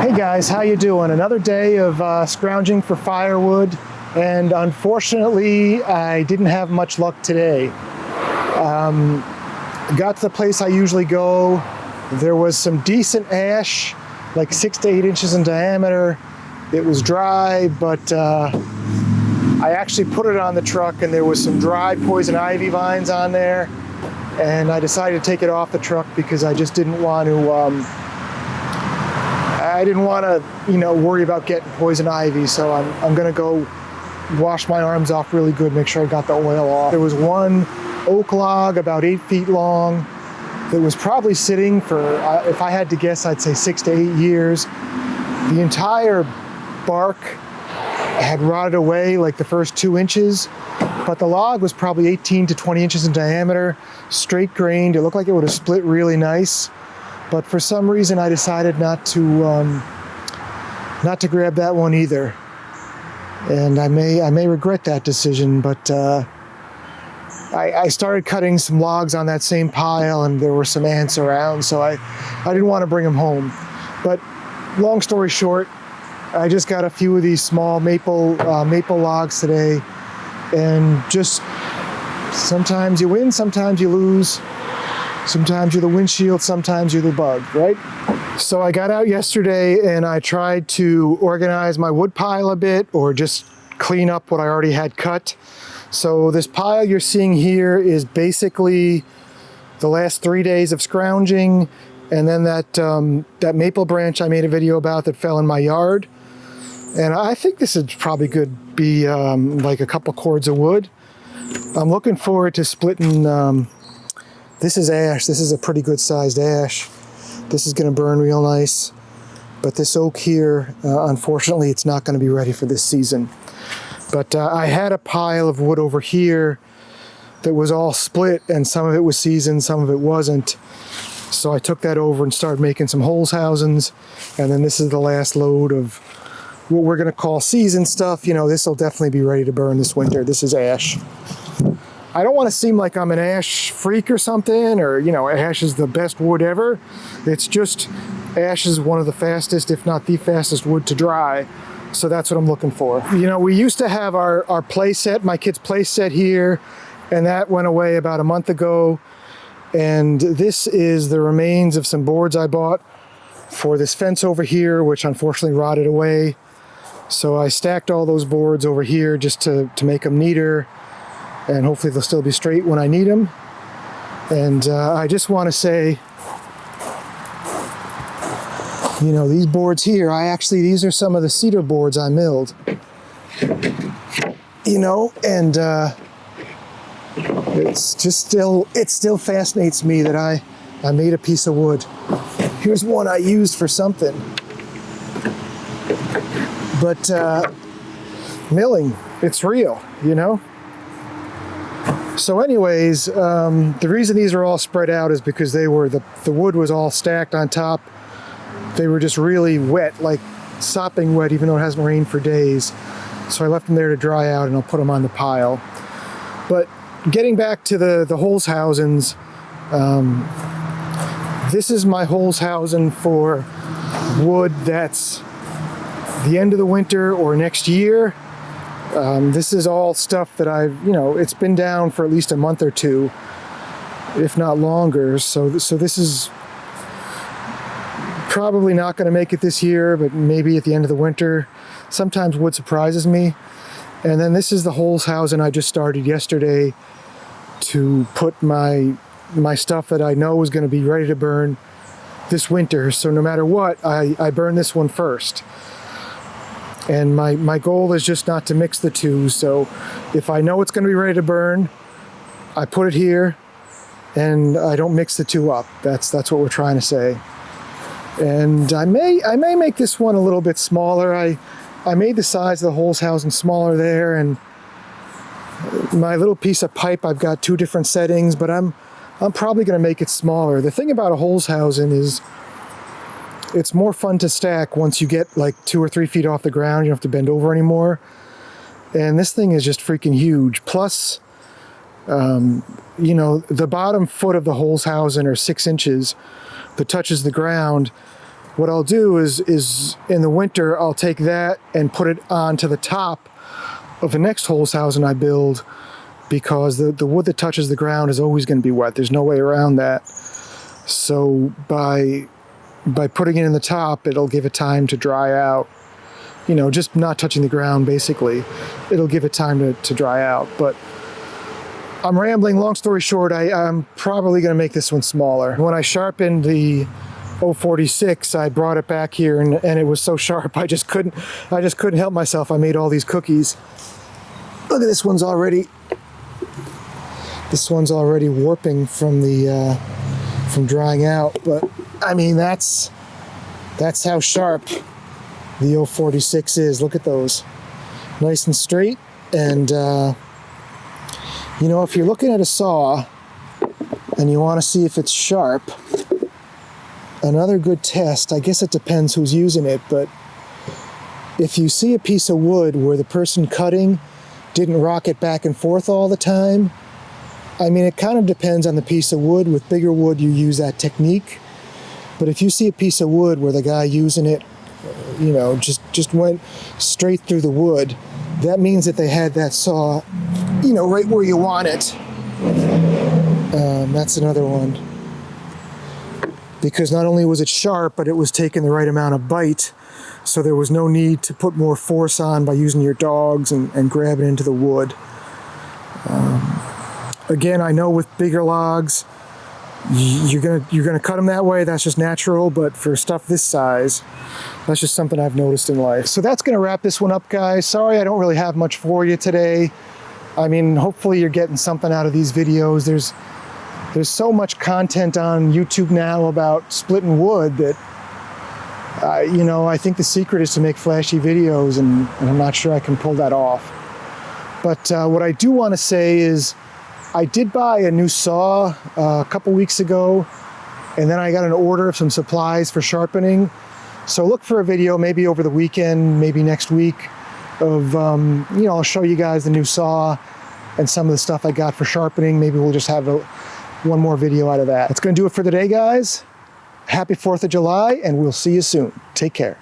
Hey guys, how you doing? Another day of scrounging for firewood, and unfortunately I didn't have much luck today. Got to the place I usually go. There was some decent ash, like 6 to 8 inches in diameter. It was dry, but I actually put it on the truck and there was some dry poison ivy vines on there, and I decided to take it off the truck because I just didn't want to worry about getting poison ivy. So I'm gonna go wash my arms off really good, make sure I got the oil off. There was one oak log about 8 feet long that was probably sitting for, if I had to guess, I'd say 6 to 8 years. The entire bark had rotted away like the first 2 inches, but the log was probably 18 to 20 inches in diameter, straight grained. It looked like it would have split really nice. But for some reason, I decided not to grab that one either, and I may regret that decision. But I started cutting some logs on that same pile, and there were some ants around, so I didn't want to bring them home. But long story short, I just got a few of these small maple logs today, and just sometimes you win, sometimes you lose. Sometimes you're the windshield, sometimes you're the bug, right? So I got out yesterday and I tried to organize my wood pile a bit, or just clean up what I already had cut. So this pile you're seeing here is basically the last 3 days of scrounging, and then that maple branch I made a video about that fell in my yard. And I think this is probably could be like a couple cords of wood. I'm looking forward to splitting. This is ash. This is a pretty good sized ash. This is going to burn real nice. But this oak here, unfortunately, it's not going to be ready for this season. But I had a pile of wood over here that was all split, and some of it was seasoned, some of it wasn't. So I took that over and started making some Holzhausens. And then this is the last load of what we're going to call seasoned stuff. You know, this will definitely be ready to burn this winter. This is ash. I don't want to seem like I'm an ash freak or something, or, you know, ash is the best wood ever. It's just ash is one of the fastest, if not the fastest wood to dry. So that's what I'm looking for. You know, we used to have our play set, my kid's play set here, and that went away about a month ago. And this is the remains of some boards I bought for this fence over here, which unfortunately rotted away. So I stacked all those boards over here just to make them neater. And hopefully they'll still be straight when I need them. And I just want to say, you know, these boards here, these are some of the cedar boards I milled. You know, and it still fascinates me that I made a piece of wood. Here's one I used for something. But milling, it's real, you know? So anyways, the reason these are all spread out is because the wood was all stacked on top. They were just really wet, like sopping wet, even though it hasn't rained for days. So I left them there to dry out, and I'll put them on the pile. But getting back to the Holzhausens, this is my Holzhausen for wood that's the end of the winter or next year. This is all stuff that it's been down for at least a month or two, if not longer. So this is probably not going to make it this year, but maybe at the end of the winter. Sometimes wood surprises me. And then this is the Holzhausen I just started yesterday to put my stuff that I know is going to be ready to burn this winter. So no matter what, I burn this one first. And my goal is just not to mix the two. So if I know it's going to be ready to burn, I put it here, and I don't mix the two up. That's what we're trying to say. And I may make this one a little bit smaller. I made the size of the Holzhausen smaller there, and my little piece of pipe, I've got 2 different settings, but I'm probably going to make it smaller. The thing about a Holzhausen is it's more fun to stack once you get like 2 or 3 feet off the ground. You don't have to bend over anymore. And this thing is just freaking huge. Plus, you know, the bottom foot of the Holzhausen are 6 inches that touches the ground. what I'll do is in the winter, I'll take that and put it onto the top of the next hose housing I build, because the wood that touches the ground is always going to be wet. There's no way around that. So by putting it in the top, it'll give it time to dry out. You know, just not touching the ground, basically. It'll give it time to dry out. But I'm rambling. Long story short, I'm probably going to make this one smaller. When I sharpened the 046, I brought it back here, and it was so sharp, I just couldn't help myself. I made all these cookies. Look at this one's already warping from the from drying out. But I mean, that's how sharp the 046 is. Look at those, nice and straight. And you know, if you're looking at a saw and you want to see if it's sharp, another good test, I guess it depends who's using it, but if you see a piece of wood where the person cutting didn't rock it back and forth all the time, I mean, it kind of depends on the piece of wood. With bigger wood, you use that technique. But if you see a piece of wood where the guy using it, you know, just went straight through the wood, that means that they had that saw, you know, right where you want it. That's another one. Because not only was it sharp, but it was taking the right amount of bite, so there was no need to put more force on by using your dogs and grabbing into the wood. Again, I know with bigger logs, you're gonna cut them that way. That's just natural. But for stuff this size, that's just something I've noticed in life. So that's gonna wrap this one up, guys. Sorry I don't really have much for you today. I mean, hopefully you're getting something out of these videos. There's so much content on YouTube now about splitting wood that, you know, I think the secret is to make flashy videos, and I'm not sure I can pull that off. But what I do want to say is I did buy a new saw a couple weeks ago, and then I got an order of some supplies for sharpening. So look for a video maybe over the weekend, maybe next week, of, you know, I'll show you guys the new saw and some of the stuff I got for sharpening. Maybe we'll just have one more video out of that. That's going to do it for today, guys. Happy 4th of July, and we'll see you soon. Take care.